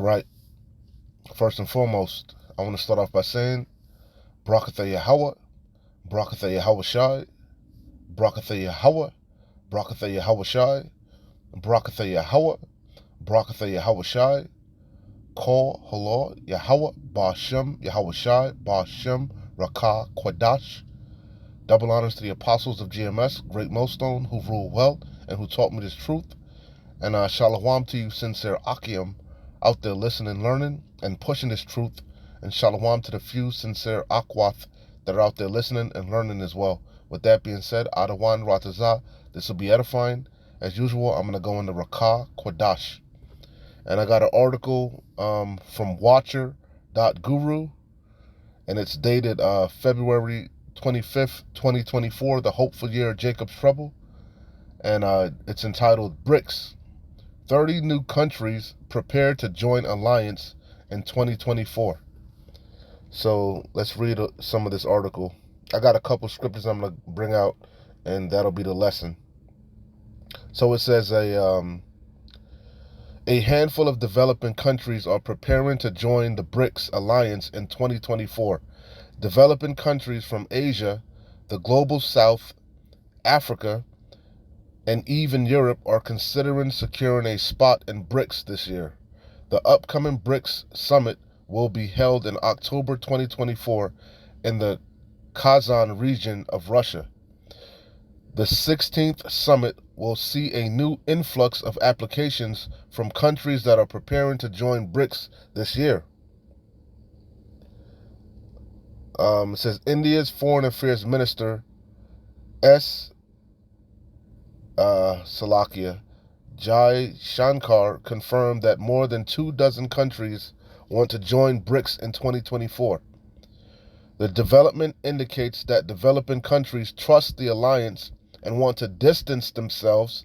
Right. First and foremost, I want to start off by saying, Barakatha Yahweh, Barakatha Yahweh Shai, Barakatha Yahweh, Barakatha Yahweh Shai, Barakatha Yahweh, Barakatha Yahweh Shai, Kol Halor Yahweh, Ba'ashem Yahweh Shai, Ba'ashem Rakah Kwadash. Double honors to the apostles of GMS, Great Millstone, who ruled well and who taught me this truth. And shalom to you, sincere Akim, out there listening, learning, and pushing this truth. And shalom to the few sincere Akwath that are out there listening and learning as well. With that being said, Adawan Ratazah, this will be edifying. As usual, I'm going to go into Rakah Kwadash. And I got an article from Watcher.guru, and it's dated February 25th, 2024, the hopeful year of Jacob's trouble. And it's entitled BRICS, 30 new countries prepare to join alliance in 2024. So let's read some of this article. I got a couple scriptures I'm going to bring out, and that'll be the lesson. So it says a handful of developing countries are preparing to join the BRICS alliance in 2024. Developing countries from Asia, the global south, Africa, and even Europe are considering securing a spot in BRICS this year. The upcoming BRICS summit will be held in October 2024 in the Kazan region of Russia. The 16th summit will see a new influx of applications from countries that are preparing to join BRICS this year. It says India's Foreign Affairs Minister Salakia Jai Shankar confirmed that more than 24 countries want to join BRICS in 2024. The development indicates that developing countries trust the alliance and want to distance themselves.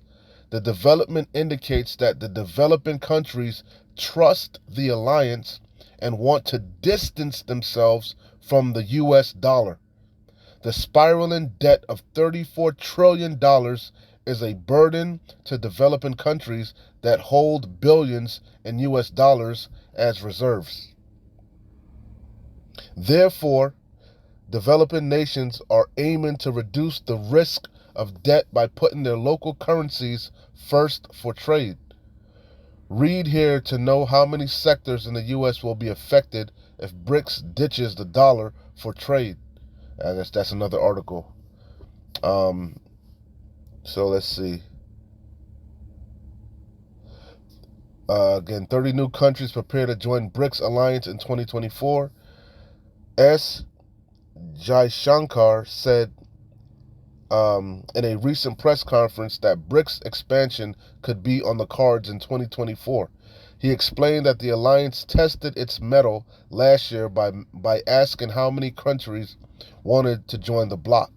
The development indicates that the developing countries trust the alliance and want to distance themselves from the US dollar. The spiraling debt of $34 trillion is a burden to developing countries that hold billions in US dollars as reserves. Therefore, developing nations are aiming to reduce the risk of debt by putting their local currencies first for trade. Read here to know how many sectors in the U.S. will be affected if BRICS ditches the dollar for trade. I guess that's another article. So let's see. Again, 30 new countries prepare to join BRICS alliance in 2024. Jaishankar said in a recent press conference that BRICS expansion could be on the cards in 2024. He explained that the alliance tested its mettle last year by asking how many countries wanted to join the bloc.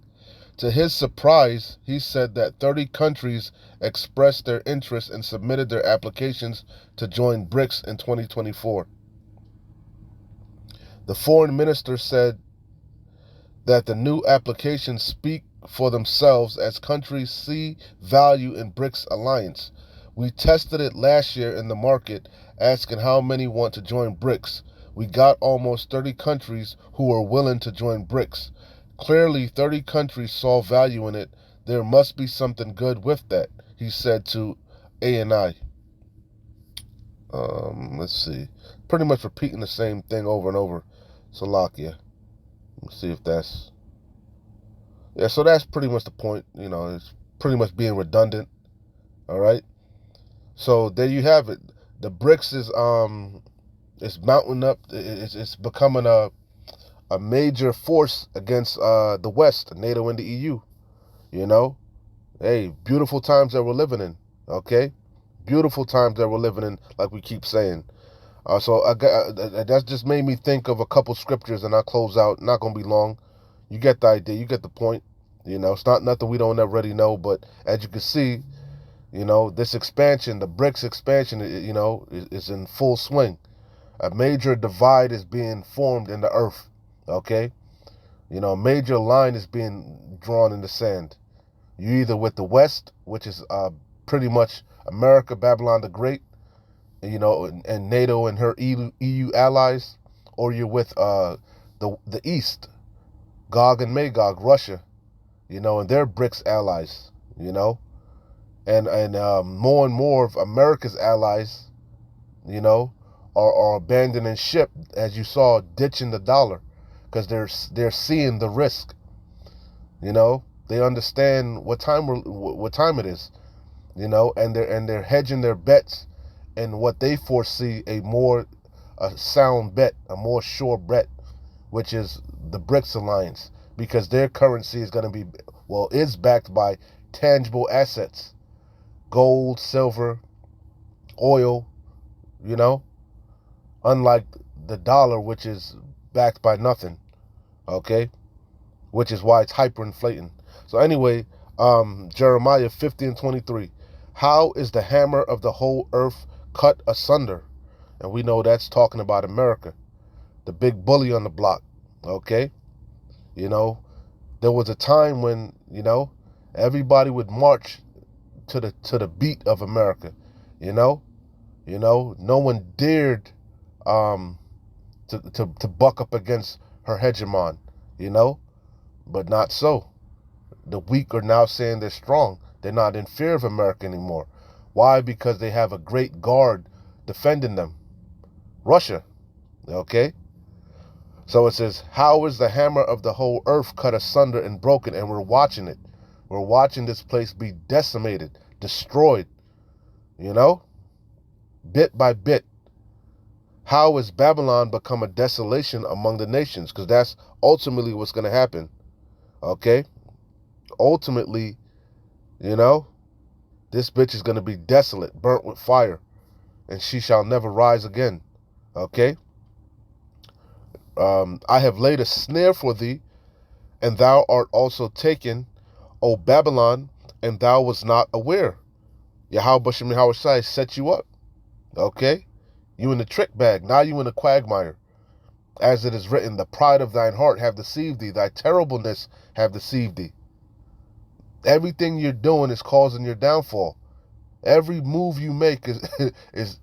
To his surprise, he said that 30 countries expressed their interest and submitted their applications to join BRICS in 2024. The foreign minister said that the new applications speak for themselves as countries see value in BRICS alliance. We tested it last year in the market, asking how many want to join BRICS. We got almost 30 countries who were willing to join BRICS. Clearly, 30 countries saw value in it. There must be something good with that, he said to ANI. Let's see. Pretty much repeating the same thing over and over. Salakia. Let's see if that's... Yeah, so that's pretty much the point. You know, it's pretty much being redundant. All right. So there you have it. The BRICS is mounting up. It's becoming a major force against the West, NATO and the EU. You know, hey, beautiful times that we're living in. Okay, beautiful times that we're living in, like we keep saying. So that just made me think of a couple scriptures, and I'll close out. Not gonna be long. You get the idea. You get the point. You know, it's not nothing we don't already know, but as you can see, you know, this expansion, the BRICS expansion, you know, is in full swing. A major divide is being formed in the earth. Okay, you know, a major line is being drawn in the sand. You either with the West, which is pretty much America, Babylon the Great, and NATO and her EU allies, or you're with the East, Gog and Magog, Russia, and their BRICS allies, and more and more of America's allies, are abandoning ship, as you saw, ditching the dollar, because they're seeing the risk. They understand what time it is, and they're hedging their bets in what they foresee a sound bet, a more sure bet, which is the BRICS alliance, because their currency is going to be, is backed by tangible assets, gold, silver, oil, unlike the dollar, which is backed by nothing, okay, which is why it's hyperinflating. So anyway, Jeremiah 50:23, how is the hammer of the whole earth cut asunder? And we know that's talking about America, the big bully on the block, okay? There was a time when, everybody would march to the beat of America, no one dared to buck up against her hegemon, but not so. The weak are now saying they're strong. They're not in fear of America anymore. Why? Because they have a great guard defending them. Russia. Okay? So it says, how is the hammer of the whole earth cut asunder and broken? And we're watching it. We're watching this place be decimated, destroyed, bit by bit. How has Babylon become a desolation among the nations? Because that's ultimately what's going to happen. Okay? Ultimately, this bitch is going to be desolate, burnt with fire, and she shall never rise again. Okay? I have laid a snare for thee, and thou art also taken, O Babylon, and thou was not aware. Yahweh Shem Yahweh Shai set you up. Okay? You in the trick bag. Now you in the quagmire. As it is written, the pride of thine heart have deceived thee. Thy terribleness have deceived thee. Everything you're doing is causing your downfall. Every move you make is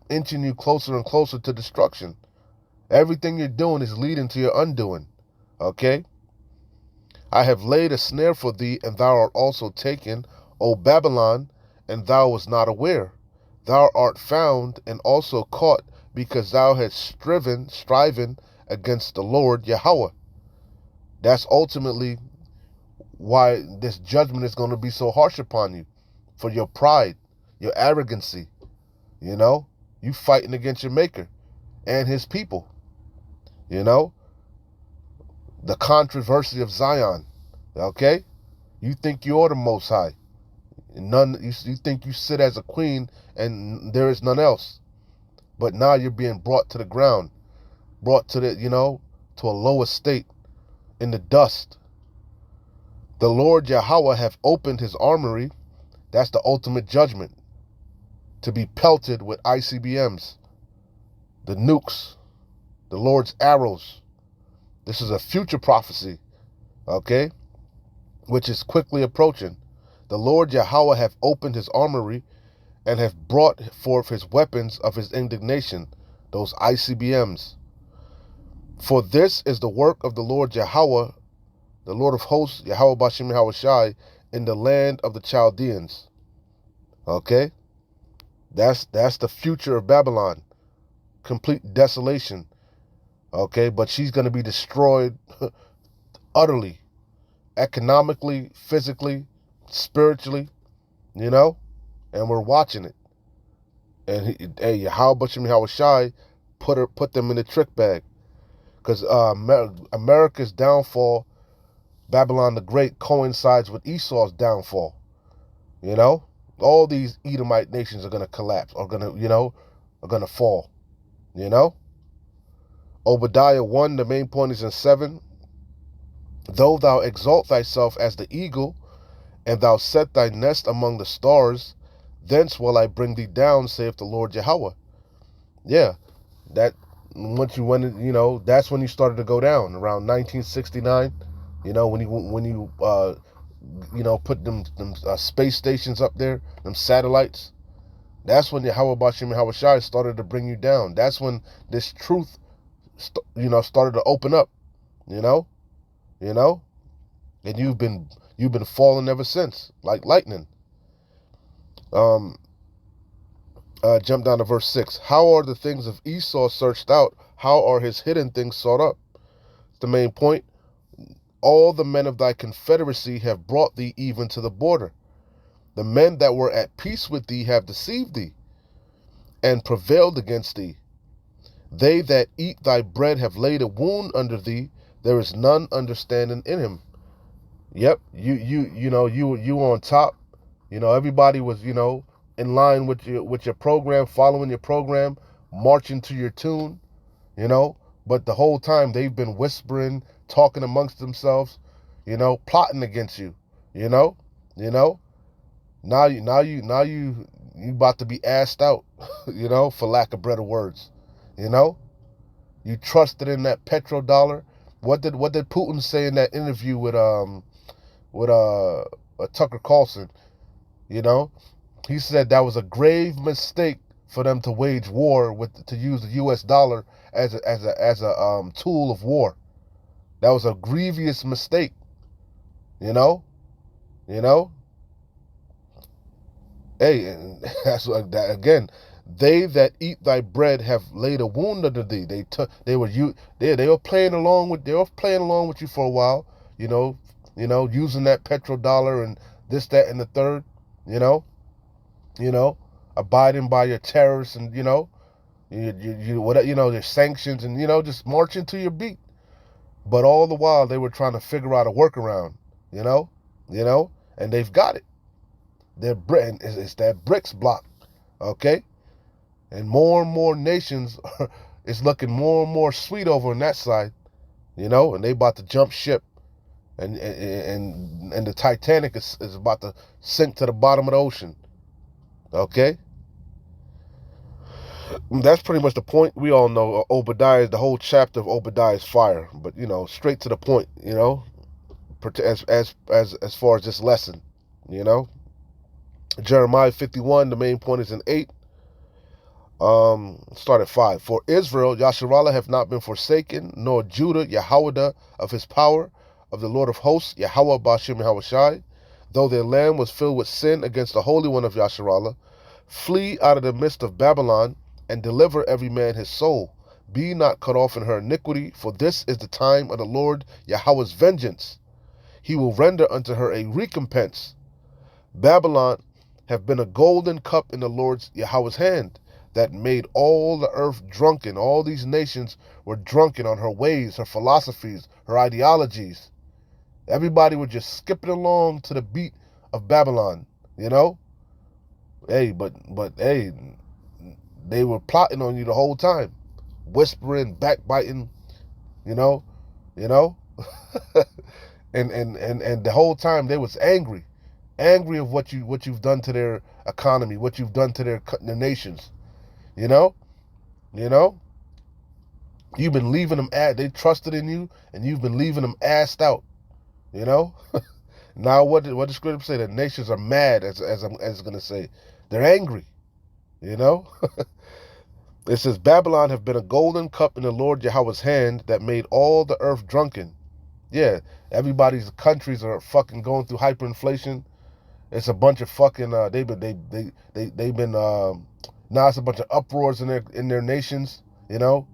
inching you closer and closer to destruction. Everything you're doing is leading to your undoing. Okay? I have laid a snare for thee, and thou art also taken, O Babylon, and thou was not aware. Thou art found and also caught, because thou hast striven against the Lord Yahweh. That's ultimately why this judgment is going to be so harsh upon you, for your pride, your arrogancy. You fighting against your maker and his people. The controversy of Zion. Okay? You think you're the Most High. You think you sit as a queen and there is none else. But now you're being brought to the ground, brought to to a lower state, in the dust. The Lord Yahweh hath opened his armory. That's the ultimate judgment. To be pelted with ICBMs, the nukes, the Lord's arrows. This is a future prophecy, okay, which is quickly approaching. The Lord Yahweh hath opened his armory and hath brought forth his weapons of his indignation, those ICBMs. For this is the work of the Lord Yahweh, the Lord of hosts, Yahweh Bashem Yahweh Shai, in the land of the Chaldeans. Okay? That's the future of Babylon. Complete desolation. Okay? But she's going to be destroyed utterly. Economically, physically, spiritually, and we're watching it. And Yahweh Bashem Yahweh Shai put them in the trick bag. Because America's downfall, Babylon the Great, coincides with Esau's downfall. All these Edomite nations are going to collapse, are going to fall. Obadiah 1, the main point is in 7. Though thou exalt thyself as the eagle, and thou set thy nest among the stars, thence will I bring thee down, saith the Lord Yahweh. Yeah, that once you went, that's when you started to go down, around 1969. When you put them space stations up there, them satellites. That's when Yahweh Bashim Yahweh Shai started to bring you down. That's when this truth, started to open up. You know, you know, and you've been falling ever since, like lightning. Jump down to verse 6. How are the things of Esau searched out? How are his hidden things sought up? The main point. All the men of thy confederacy have brought thee even to the border. The men that were at peace with thee have deceived thee and prevailed against thee. They that eat thy bread have laid a wound under thee. There is none understanding in him. Yep, you on top. Everybody was, in line with your program, following your program, marching to your tune, But the whole time they've been whispering, talking amongst themselves, plotting against you, you know, you know. Now you about to be assed out, for lack of better words, You trusted in that petrodollar. What did Putin say in that interview with Tucker Carlson? He said that was a grave mistake for them to wage war to use the U.S. dollar as a tool of war. That was a grievous mistake. Hey, and that's what that again. They that eat thy bread have laid a wound under thee. They were playing along with you for a while. Using that petrodollar and this, that, and the third. Abiding by your tariffs and your sanctions and just marching to your beat. But all the while they were trying to figure out a workaround. And they've got it. It's that BRICS block, okay? And more nations it's looking more and more sweet over on that side, and they about to jump ship, and the Titanic is about to sink to the bottom of the ocean, okay? That's pretty much the point. We all know the whole chapter of Obadiah is fire, but straight to the point, as far as this lesson, Jeremiah 51, the main point is in 8. Start at 5. For Israel, Yasharallah have not been forsaken, nor Judah, Yahweh of his power, of the Lord of hosts, Yahweh Bashim Yahweh Shai, though their land was filled with sin against the Holy One of Yasharallah. Flee out of the midst of Babylon, and deliver every man his soul. Be not cut off in her iniquity, for this is the time of the Lord Yahweh's vengeance. He will render unto her a recompense. Babylon have been a golden cup in the Lord's Yahweh's hand, that made all the earth drunken. All these nations were drunken on her ways, her philosophies, her ideologies. Everybody was just skipping along to the beat of Babylon, Hey, but hey, they were plotting on you the whole time, whispering, backbiting, and the whole time they was angry of what you've done to their economy, what you've done to their nations. You've been leaving them they trusted in you, and you've been leaving them assed out. Now what the scripture say? The nations are mad, as it's gonna say. They're angry. It says, Babylon have been a golden cup in the Lord Yahweh's hand, that made all the earth drunken. Yeah, everybody's countries are fucking going through hyperinflation. It's a bunch of fucking they've been now it's a bunch of uproars in their nations, You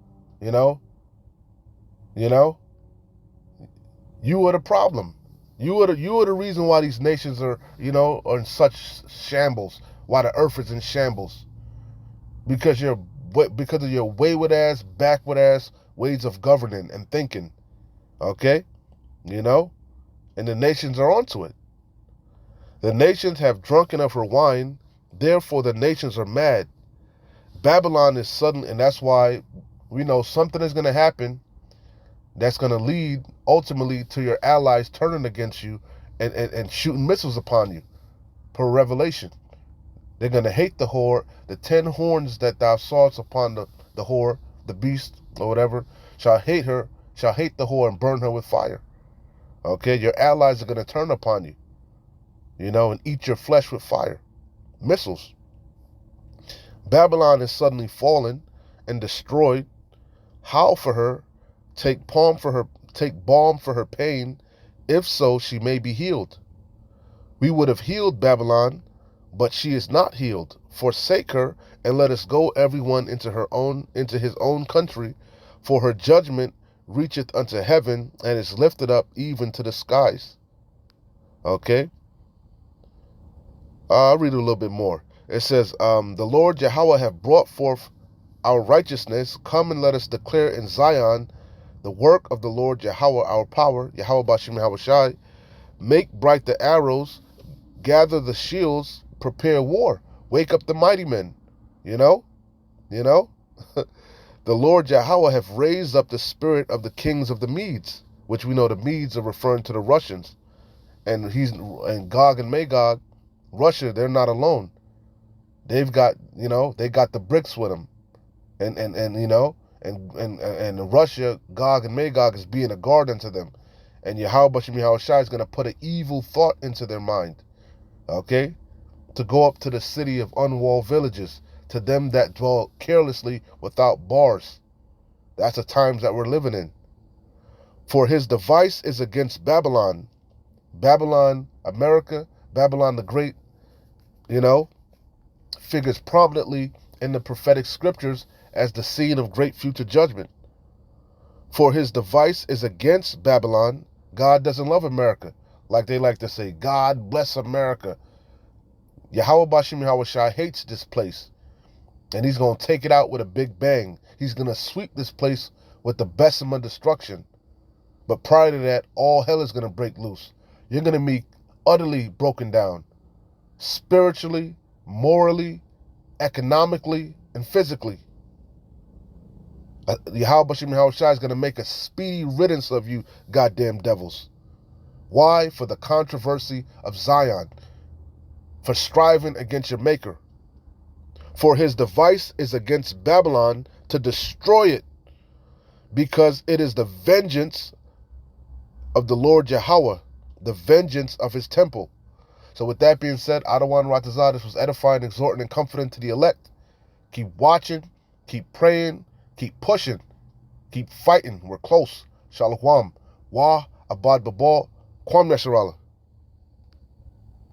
are the problem. You are the reason why these nations are in such shambles. Why the earth is in shambles. Because of your wayward ass, backward ass ways of governing and thinking. Okay? And the nations are onto it. The nations have drunken of her wine, therefore the nations are mad. Babylon is sudden, and that's why we know something is going to happen that's going to lead ultimately to your allies turning against you and shooting missiles upon you, per Revelation. They're going to hate the whore. The 10 horns that thou sawest upon the whore, the beast, or whatever, shall hate the whore and burn her with fire. Okay, your allies are going to turn upon you, and eat your flesh with fire. Missiles. Babylon is suddenly fallen and destroyed. How for her? Take balm for her pain, if so she may be healed. We would have healed Babylon, but she is not healed. Forsake her, and let us go everyone into his own country, for her judgment reacheth unto heaven, and is lifted up even to the skies. Okay? I'll read a little bit more. It says, the Lord Yahweh have brought forth our righteousness. Come and let us declare in Zion the work of the Lord Yahweh our power. Yahweh Bashim Yahweh Shai. Make bright the arrows, gather the shields, prepare war. Wake up the mighty men. You know? The Lord Yahweh have raised up the spirit of the kings of the Medes, which we know the Medes are referring to the Russians. And Gog and Magog, Russia, they're not alone. They've got, they got the BRICS with them. And Russia, Gog and Magog is being a guard unto them. And Yahweh Bashim Yahweh Shai is going to put an evil thought into their mind. Okay? To go up to the city of unwalled villages, to them that dwell carelessly without bars. That's the times that we're living in. For his device is against Babylon. Babylon, America, Babylon the Great, figures prominently in the prophetic scriptures as the scene of great future judgment. For his device is against Babylon. God doesn't love America. Like they like to say, God bless America. Yahweh Bashim Yahweh Shai hates this place. And he's going to take it out with a big bang. He's going to sweep this place with the Bessemer destruction. But prior to that, all hell is going to break loose. You're going to be utterly broken down. Spiritually, morally, economically, and physically. Yahweh Bashim Yahweh Shai is going to make a speedy riddance of you goddamn devils. Why? For the controversy of Zion. For striving against your maker. For his device is against Babylon to destroy it, because it is the vengeance of the Lord Yahweh, the vengeance of his temple. So with that being said, Adawan Ratazah, this was edifying, exhorting, and comforting to the elect. Keep watching, keep praying, keep pushing, keep fighting. We're close. Shalom. Wa Abad Babal. Kwam Yasharallah.